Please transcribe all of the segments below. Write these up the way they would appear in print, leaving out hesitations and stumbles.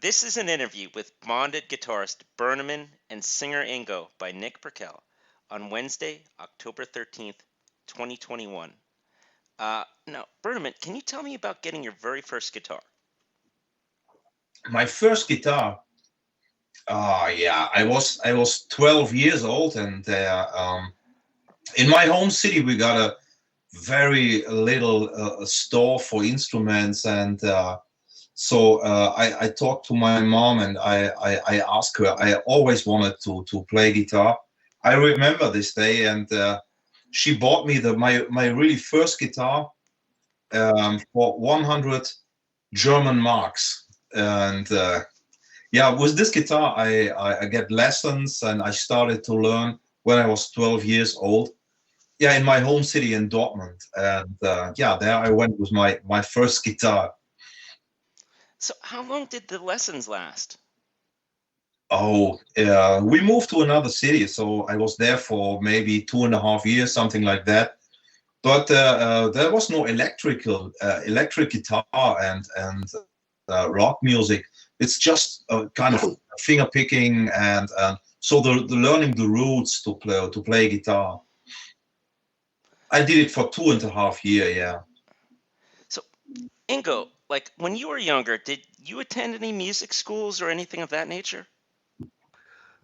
This is an interview with bonded guitarist Bernemann and singer Ingo by Nick Perkel on Wednesday, October 13th, 2021. Now, Bernemann, can you tell me about getting your very first guitar? My first guitar, I was 12 years old, and in my home city we got a very little store for instruments, and so I talked to my mom, and I asked her. I always wanted to play guitar. I remember this day, and she bought me my really first guitar for 100 German marks, and with this guitar I get lessons, and I started to learn when I was 12 years old. In my home city in Dortmund, and there I went with my first guitar. So how long did the lessons last? We moved to another city, so I was there for maybe 2.5 years, something like that. But there was no electric guitar and rock music. It's just kind of finger picking, and so the learning the roots to play guitar. I did it for 2.5 years. Yeah. So, Ingo, like when you were younger, did you attend any music schools or anything of that nature?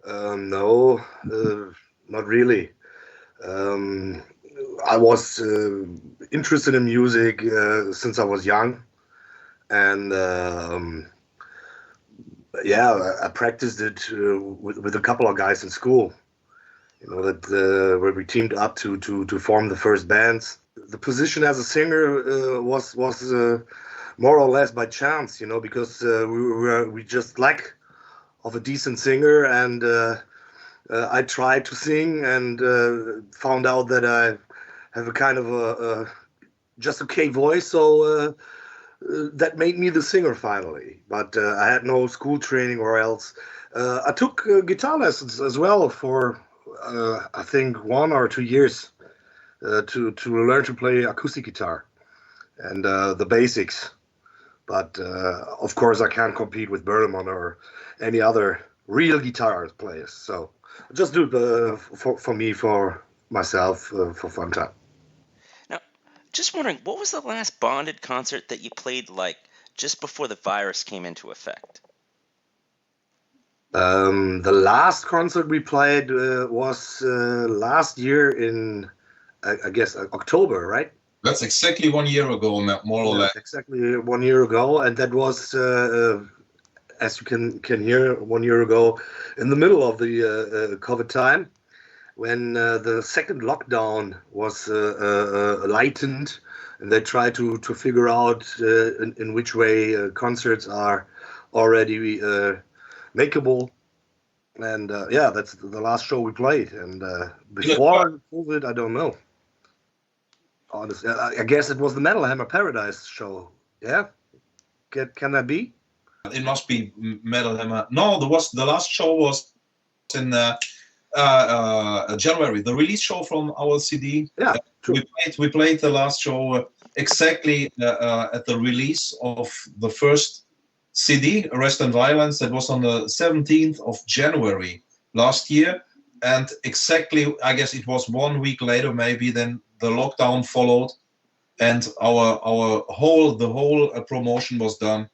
No, not really. I was interested in music since I was young, and I practiced it with a couple of guys in school. Where we teamed up to form the first bands. The position as a singer was more or less by chance, because we just lack of a decent singer, and I tried to sing and found out that I have a kind of a just okay voice, so that made me the singer finally. But I had no school training or else. I took guitar lessons as well for I think 1 or 2 years to learn to play acoustic guitar and the basics. But of course I can't compete with Bernemann or any other real guitar players. So I just do it for myself, for fun time. Now, just wondering, what was the last bonded concert that you played like just before the virus came into effect? The last concert we played was last year in, I guess, October, right? That's exactly 1 year ago, more or less. Exactly 1 year ago, and that was, as you can hear, 1 year ago, in the middle of the COVID time, when the second lockdown was lightened, and they tried to figure out in which way concerts are already makeable, and that's the last show we played. And before COVID, I don't know. Honestly, I guess it was the Metal Hammer Paradise show. Yeah, can that be? It must be Metal Hammer. No, the last show was in January. The release show from our CD. Yeah, true. We played the last show exactly at the release of the first CD, Arrest and Violence. That was on the 17th of January last year, and exactly, I guess it was 1 week later, maybe, then the lockdown followed, and the whole promotion was done.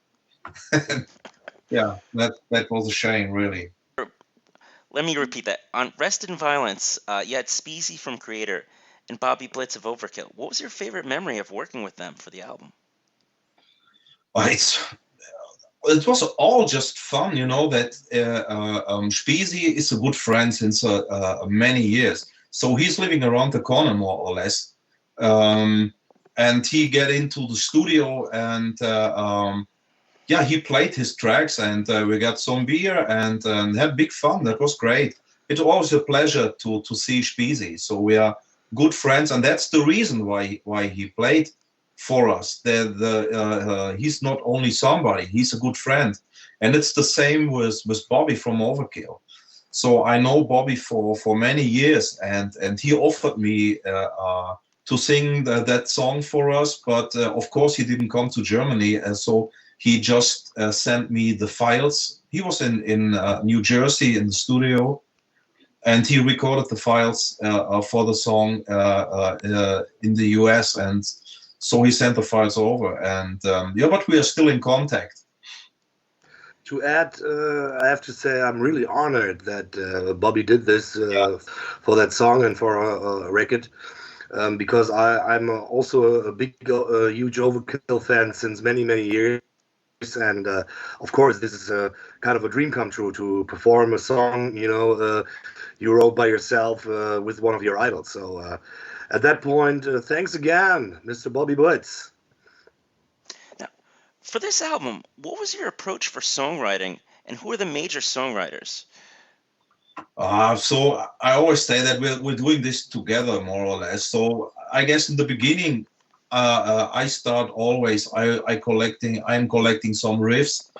Yeah, that was a shame, really. Let me repeat that. On Arrest and Violence, you had Speesy from Kreator and Bobby Blitz of Overkill. What was your favorite memory of working with them for the album? It was all just fun, that Speesy is a good friend since many years. So he's living around the corner, more or less. And he get into the studio, and he played his tracks, and we got some beer and had big fun. That was great. It was a pleasure to see Speesy. So we are good friends, and that's the reason why he played for us. He's not only somebody, he's a good friend. And it's the same with Bobby from Overkill. So I know Bobby for many years, and he offered me to sing that song for us, but of course he didn't come to Germany, and so he just sent me the files. He was in New Jersey in the studio, and he recorded the files for the song in the US, and so he sent the files over. And yeah, but we are still in contact. To add, I have to say I'm really honored that Bobby did this for that song and for a record, because I'm also a big, huge Overkill fan since many, many years. And of course, this is a kind of a dream come true to perform a song, you wrote by yourself with one of your idols. So at that point, thanks again, Mr. Bobby Blitz. Now, for this album, what was your approach for songwriting, and who are the major songwriters? So I always say that we're doing this together, more or less. So I guess in the beginning, I start always. I'm collecting some riffs,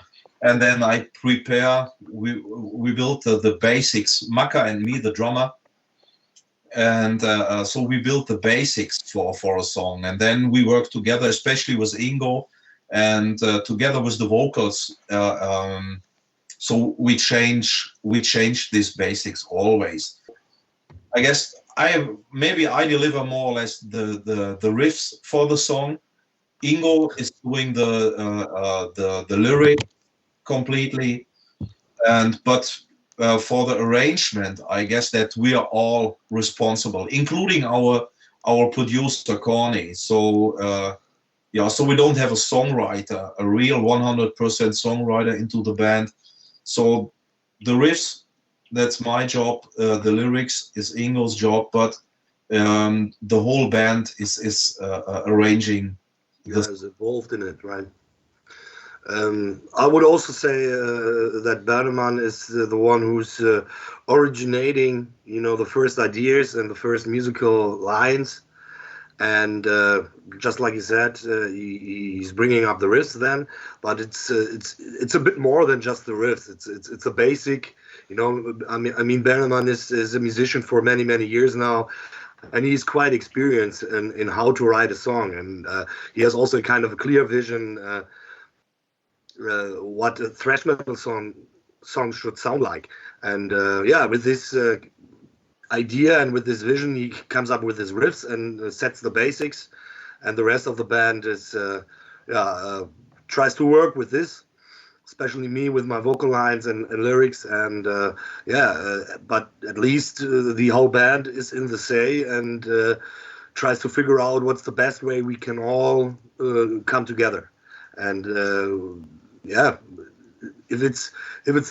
and then I prepare. We built the basics. Maka and me, the drummer, and so we built the basics for a song, and then we work together, especially with Ingo, and together with the vocals. So we change these basics always. I guess I deliver more or less the riffs for the song. Ingo is doing the lyric completely, but for the arrangement, I guess that we are all responsible, including our producer Connie. So so we don't have a songwriter, a real 100% songwriter into the band. So the riffs, that's my job. The lyrics is Ingo's job, but the whole band is arranging. Is involved in it, right? I would also say that Bernemann is the one who's originating, the first ideas and the first musical lines. And just like you said, he's bringing up the riffs then, but it's a bit more than just the riffs. It's a basic, I mean Bernemann is a musician for many, many years now, and he's quite experienced in how to write a song, and he has also kind of a clear vision what a thrash metal song should sound like. And with this idea and with this vision, he comes up with his riffs and sets the basics, and the rest of the band is tries to work with this, especially me with my vocal lines and lyrics, and but at least the whole band is in the say and tries to figure out what's the best way we can all come together. And if it's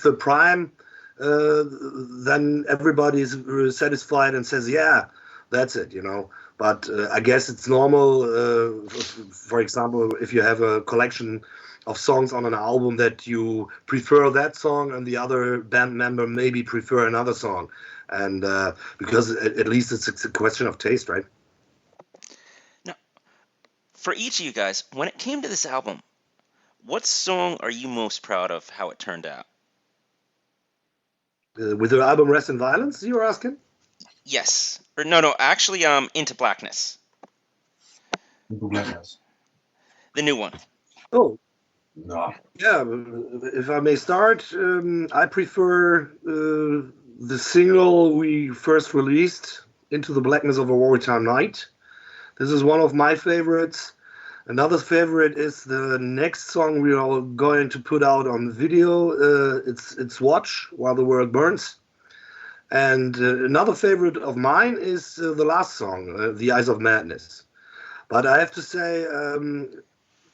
the prime, then everybody is satisfied and says, yeah, that's it, But I guess it's normal, for example, if you have a collection of songs on an album, that you prefer that song and the other band member maybe prefer another song. And because at least it's a question of taste, right? Now, for each of you guys, when it came to this album, what song are you most proud of how it turned out? With the album Rest in Violence, you were asking? Yes. Or no, actually, Into Blackness. Into Blackness. The new one. Oh. No. Yeah, if I may start, I prefer the single we first released, Into the Blackness of a Wartime Night. This is one of my favorites. Another favorite is the next song we are going to put out on video. It's Watch While the World Burns. And another favorite of mine is the last song, The Eyes of Madness. But I have to say,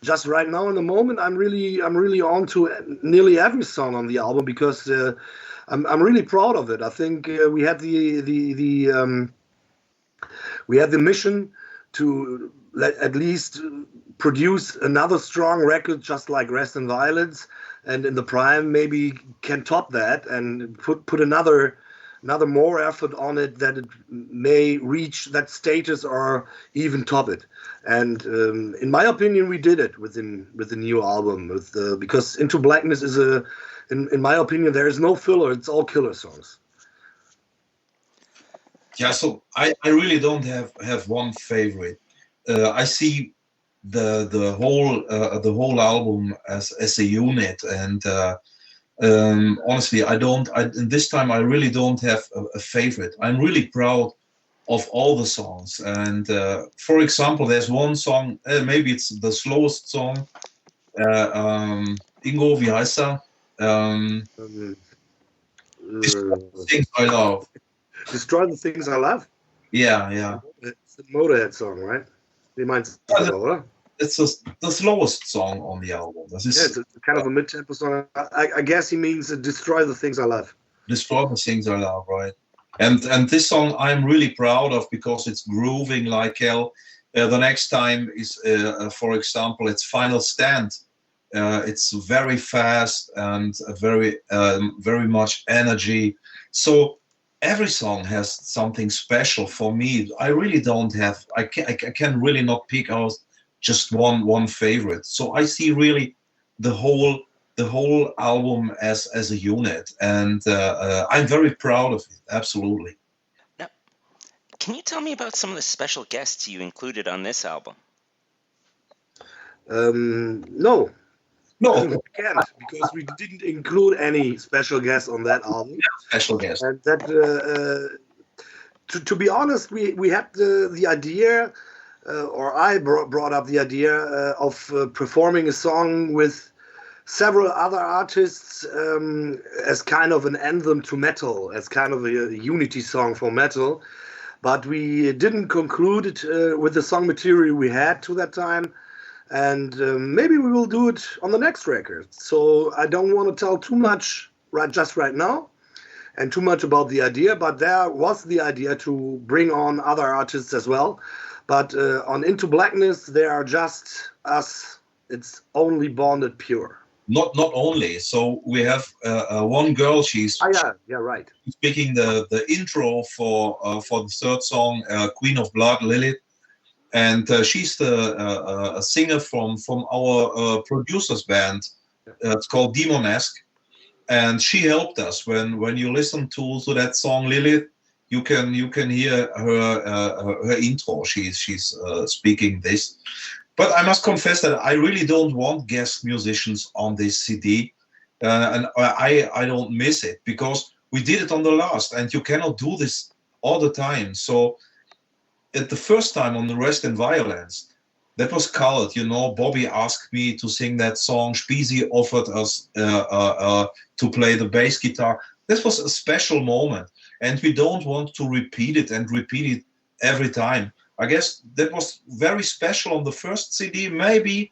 just right now in the moment, I'm really on to nearly every song on the album, because I'm really proud of it. I think we had the mission to at least produce another strong record, just like Rest in Violence, and in the prime maybe can top that and put another more effort on it, that it may reach that status or even top it. And in my opinion, we did it with the new album, because Into Blackness is in my opinion, there is no filler. It's all killer songs. Yeah, so I really don't have one favorite. I see the whole album as a unit. And honestly, this time I really don't have a favorite. I'm really proud of all the songs. And for example, there's one song, maybe it's the slowest song. Ingo, wie heißt er? Destroy the Things I Love. Destroy the Things I Love? Yeah. It's the Motorhead song, right? It's the slowest song on the album. It's kind of a mid-tempo song. I guess he means Destroy the Things I Love. Destroy the Things I Love, right? And this song I'm really proud of because it's grooving like hell. The next time is, for example, it's Final Stand. It's very fast and very much energy. So every song has something special for me. I really don't have. I can really not pick out just one favorite. So I see really the whole album as a unit, and I'm very proud of it. Absolutely. Now, can you tell me about some of the special guests you included on this album? No. I can't, because we didn't include any special guests on that album. Special guests. And that, to be honest, we had the idea, or I brought up the idea of performing a song with several other artists as kind of an anthem to metal, as kind of a unity song for metal. But we didn't conclude it with the song material we had to that time. And maybe we will do it on the next record. So I don't want to tell too much right now and too much about the idea, but there was the idea to bring on other artists as well. But on Into Blackness, they are just us. It's only Bonded Pure. Not only. So we have one girl. She's right. Speaking the intro for the third song, Queen of Blood, Lilith. And she's a singer from our producer's band. It's called Dæmonesq, and she helped us. When you listen to that song Lilith, you can hear her intro. She's speaking this. But I must confess that I really don't want guest musicians on this CD, and I don't miss it because we did it on the last, and you cannot do this all the time. So. At the first time on the Rest in Violence, that was colored. Bobby asked me to sing that song. Speesy offered us to play the bass guitar. This was a special moment, and we don't want to repeat it every time. I guess that was very special on the first CD. Maybe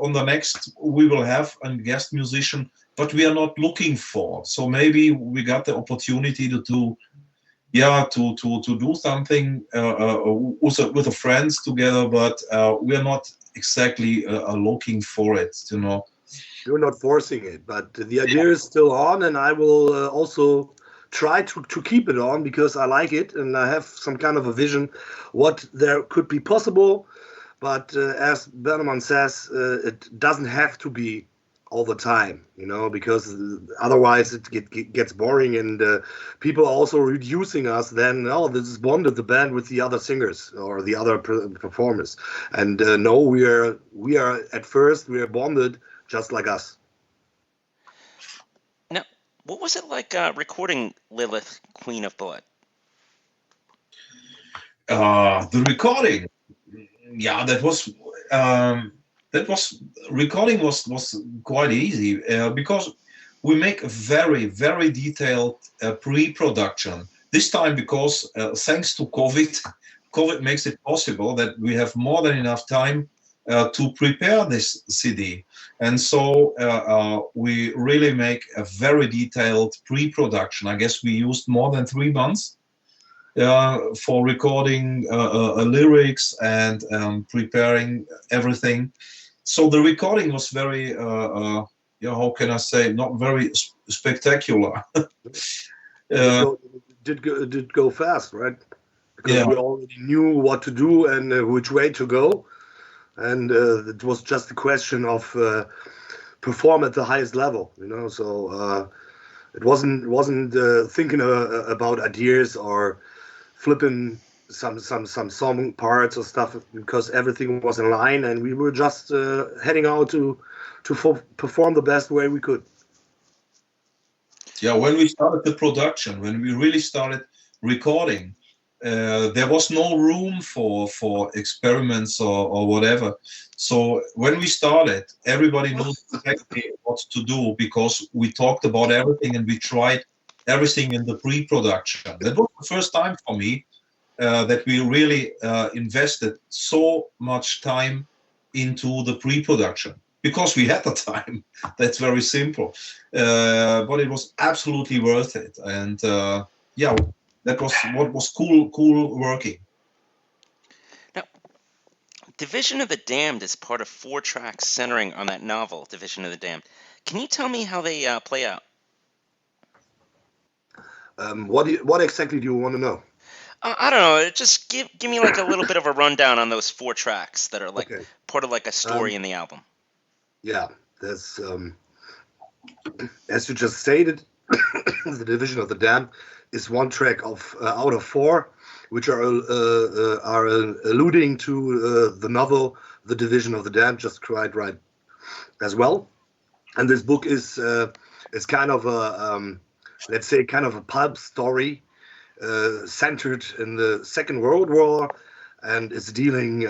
on the next we will have a guest musician, but we are not looking for. So maybe we got the opportunity to do something also with the friends together, but we are not exactly looking for it, You're not forcing it, but the idea is still on, and I will also try to keep it on because I like it, and I have some kind of a vision what there could be possible. But as Bernemann says, it doesn't have to be all the time, because otherwise it gets boring, and people are also reducing us then, this is Bonded, the band with the other singers or the other performers. And no, we are at first, we are Bonded just like us. Now, what was it like recording Lilith, Queen of Blood? The recording, recording was quite easy because we make a very, very detailed pre-production. This time because thanks to COVID makes it possible that we have more than enough time to prepare this CD. And so we really make a very detailed pre-production. I guess we used more than 3 months for recording lyrics and preparing everything. So the recording was very, how can I say, not very spectacular. Did go fast, right? Because we already knew what to do and which way to go, and it was just a question of perform at the highest level, So it wasn't thinking about ideas or flipping some song parts or stuff because everything was in line, and we were just heading out to perform the best way we could. Yeah, when we started the production, when we really started recording, there was no room for experiments or whatever. So when we started, everybody knew exactly what to do because we talked about everything and we tried everything in the pre-production. That was the first time for me that we really invested so much time into the pre-production because we had the time. That's very simple, but it was absolutely worth it. And yeah, that was what was cool working. Now, Division of the Damned is part of 4 tracks centering on that novel, Division of the Damned. Can you tell me how they play out? What exactly do you want to know? I don't know. Just give me like a little bit of a rundown on those 4 tracks that are like part of like a story in the album. Yeah, there's as you just stated, the Division of the Damned is one track of out of 4, which are alluding to the novel, The Division of the Damned, just quite right as well. And this book is kind of a let's say kind of a pulp story centered in the Second World War, and is dealing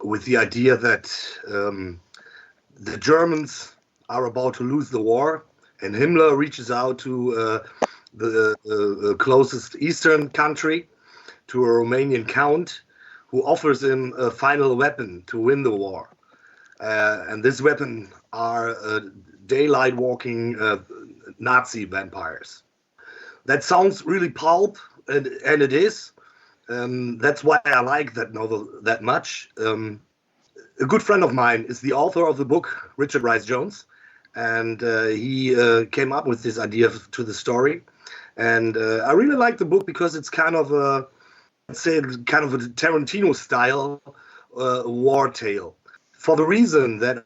with the idea that the Germans are about to lose the war, and Himmler reaches out to the closest eastern country, to a Romanian count, who offers him a final weapon to win the war. And this weapon are daylight walking Nazi vampires. That sounds really pulp, and it is. That's why I like that novel that much. A good friend of mine is the author of the book, Richard Rice Jones, and he came up with this idea to the story. And I really like the book because it's kind of a, let's say, kind of a Tarantino style war tale. For the reason that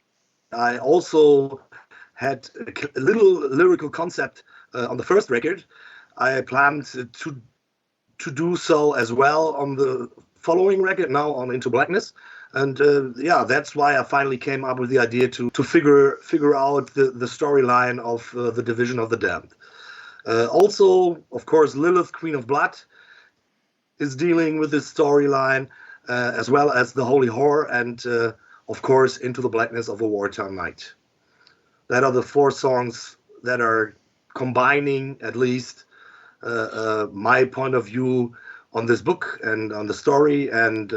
I also had a little lyrical concept on the first record, I planned to do so as well on the following record, now on Into Blackness. And yeah, that's why I finally came up with the idea to figure out the storyline of the Division of the Damned. Also, of course, Lilith, Queen of Blood, is dealing with this storyline, as well as the Holy Whore, and of course, Into the Blackness of a Wartime Night. That are the 4 songs that are combining, at least, my point of view on this book and on the story, and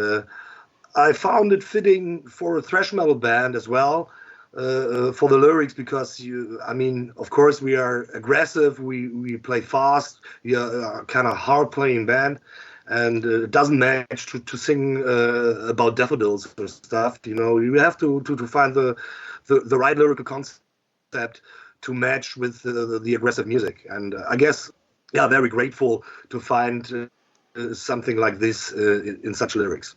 I found it fitting for a thrash metal band as well, for the lyrics, because I mean, of course, we are aggressive, we play fast, we are a kind of hard playing band, and it doesn't match to sing about daffodils or stuff. You know, you have to find the right lyrical concept to match with the aggressive music, and I guess, yeah, very grateful to find something like this in such lyrics.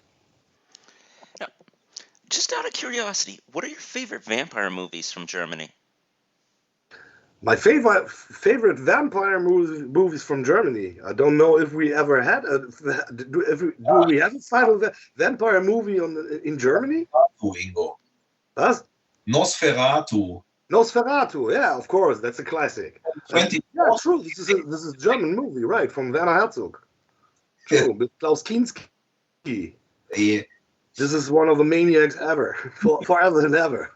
Now, just out of curiosity, what are your favorite vampire movies from Germany? My favorite vampire movies from Germany. I don't know if we ever had do we have a final vampire movie in Germany? Ingo. What? Nosferatu, yeah, of course, that's a classic. Yeah, true. This is a German movie, right? From Werner Herzog. True, with Klaus Kinski. Yeah. This is one of the maniacs ever, forever and ever.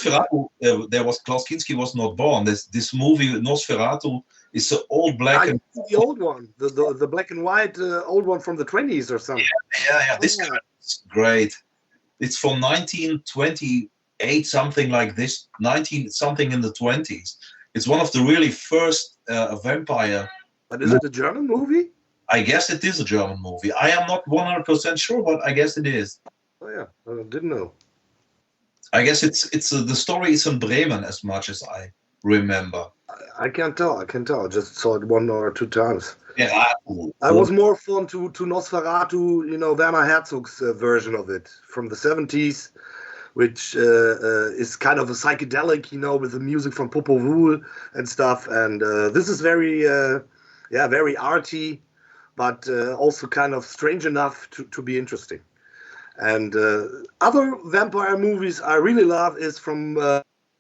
There was Klaus Kinski was not born. This movie Nosferatu is the old black and the old one, the black and white old one from the 20s or something. Yeah. This guy is great. It's from 1928, something like this. 19 something in the 20s. It's one of the really first vampire. But is it a German movie? I guess it is a German movie. I am not 100% sure, but I guess it is. Oh yeah, I didn't know. I guess it's the story is in Bremen, as much as I remember. I can't tell. I just saw it 1 or 2 times. Yeah, I was more fond to Nosferatu, you know, Werner Herzog's version of it from the 70s, which is kind of a psychedelic, you know, with the music from Popol Vuh and stuff. And this is very, very arty. but also kind of strange enough to be interesting. And other vampire movies I really love is from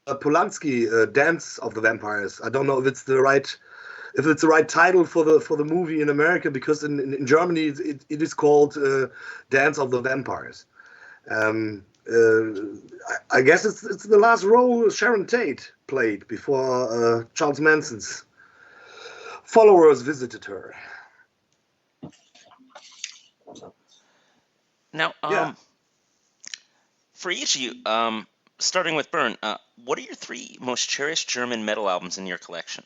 Polanski, Dance of the Vampires. I don't know if it's the right title for the movie in America, because in Germany it is called Dance of the Vampires. I guess it's the last role Sharon Tate played before Charles Manson's followers visited her. Now, for each of you, starting with Bern, what are your 3 most cherished German metal albums in your collection?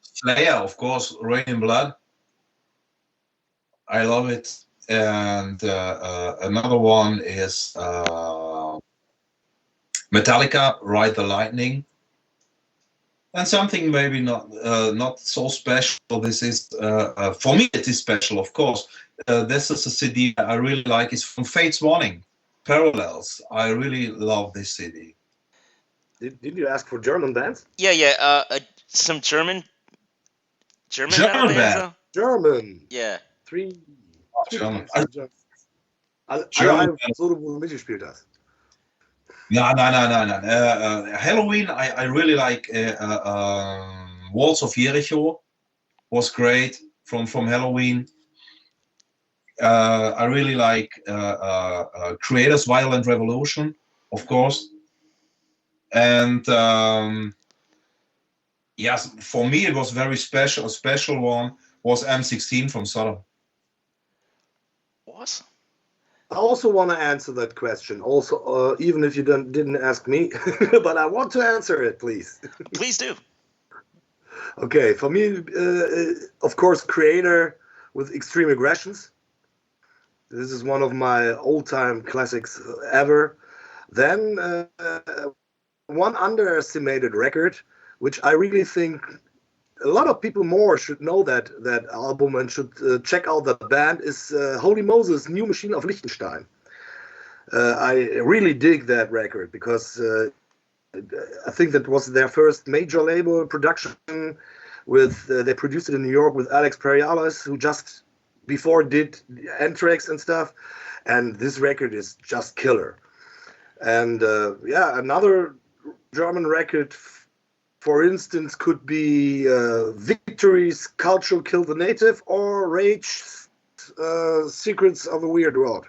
Slayer, of course, Rain in Blood. I love it. And another one is Metallica, Ride the Lightning. And something maybe not so special. This is for me it is special, of course. This is a CD I really like. It's from Fates Warning, Parallels. I really love this CD. Did you ask for German bands? Yeah. Some German metal bands, though? German. Yeah. 3. German. Alle Sodom, wo du mitgespielt hast. No. Halloween, I really like Walls of Jericho. Was great from Halloween. I really like Kreator's Violent Revolution, of course. And yes, for me it was very special. A special one was M16 from Sodom. Awesome. I also want to answer that question. Also, even if you didn't ask me, but I want to answer it, please. Please do. Okay, for me, of course, Kreator with Extreme Aggressions. This is one of my all-time classics ever. Then one underestimated record, which I really think a lot of people more should know that album and should check out the band, is Holy Moses, New Machine of Liechtenstein. I really dig that record because I think that was their first major label production. They produced it in New York with Alex Perialas, who just before did Anthrax and stuff, and this record is just killer. And another German record, for instance, could be Victory's Cultural Kill the Native or Rage's Secrets of a Weird World.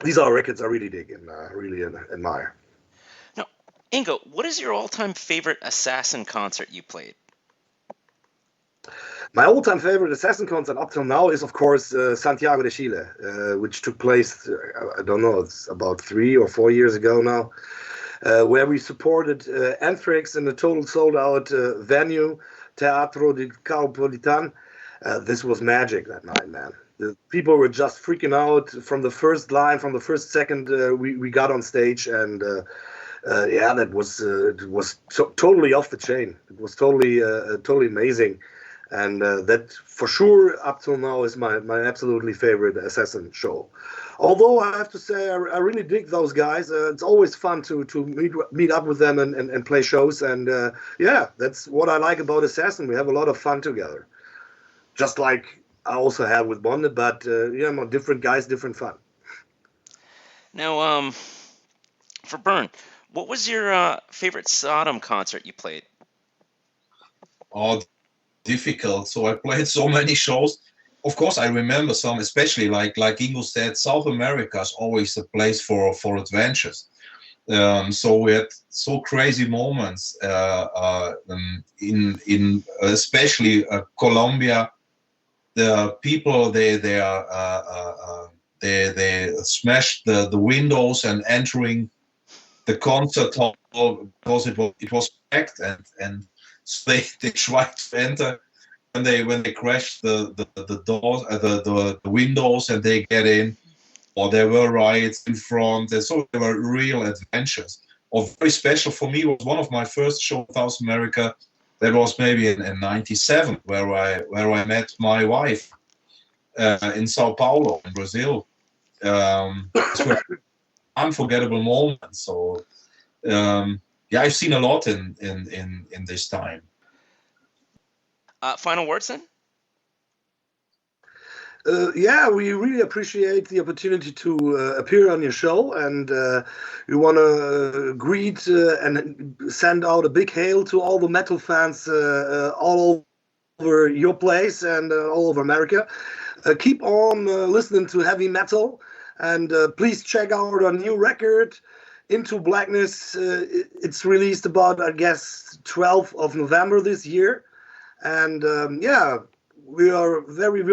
These are records I really dig and really admire. Now, Ingo, what is your all-time favorite Assassin concert you played? My all-time favorite Assassin concert up till now is, of course, Santiago de Chile, which took place, I don't know, it's about 3 or 4 years ago now, where we supported Anthrax in a total sold-out venue, Teatro di Caupolicán. This was magic that night, man. The people were just freaking out from the first line, from the first second we got on stage, and that was totally off the chain. It was totally amazing. And that, for sure, up till now, is my absolutely favorite Assassin show. Although I have to say, I really dig those guys. It's always fun to meet up with them and play shows. And that's what I like about Assassin. We have a lot of fun together. Just like I also have with Bonded, but different guys, different fun. Now, for Bern, what was your favorite Sodom concert you played? Oh, difficult. So I played so many shows. Of course, I remember some, especially like Ingo said, South America is always a place for adventures. So we had so crazy moments in especially Colombia. The people they smashed the windows and entering the concert hall because it was packed and so they tried to enter when they crash the doors, the windows, and they get in, or there were riots in front, and so they were real adventures. Or very special for me was one of my first shows in South America. That was maybe in '97, where I met my wife in Sao Paulo, in Brazil. It's an unforgettable moment. So. I've seen a lot in this time. Final words then? Yeah, we really appreciate the opportunity to appear on your show, and we want to greet and send out a big hail to all the metal fans all over your place and all over America. Keep on listening to heavy metal, and please check out our new record, Into Blackness. It's released about, I guess, 12th of November this year, and yeah. We're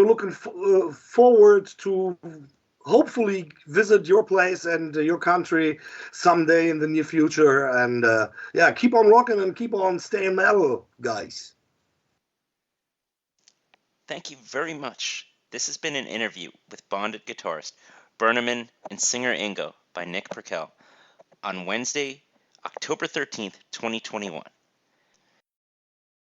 looking forward to hopefully visit your place and your country someday in the near future. And yeah, keep on rocking and keep on staying metal, guys. Thank you very much. This has been an interview with bonded guitarist Bernemann and singer Ingo by Nick Perkel on Wednesday, October 13th, 2021.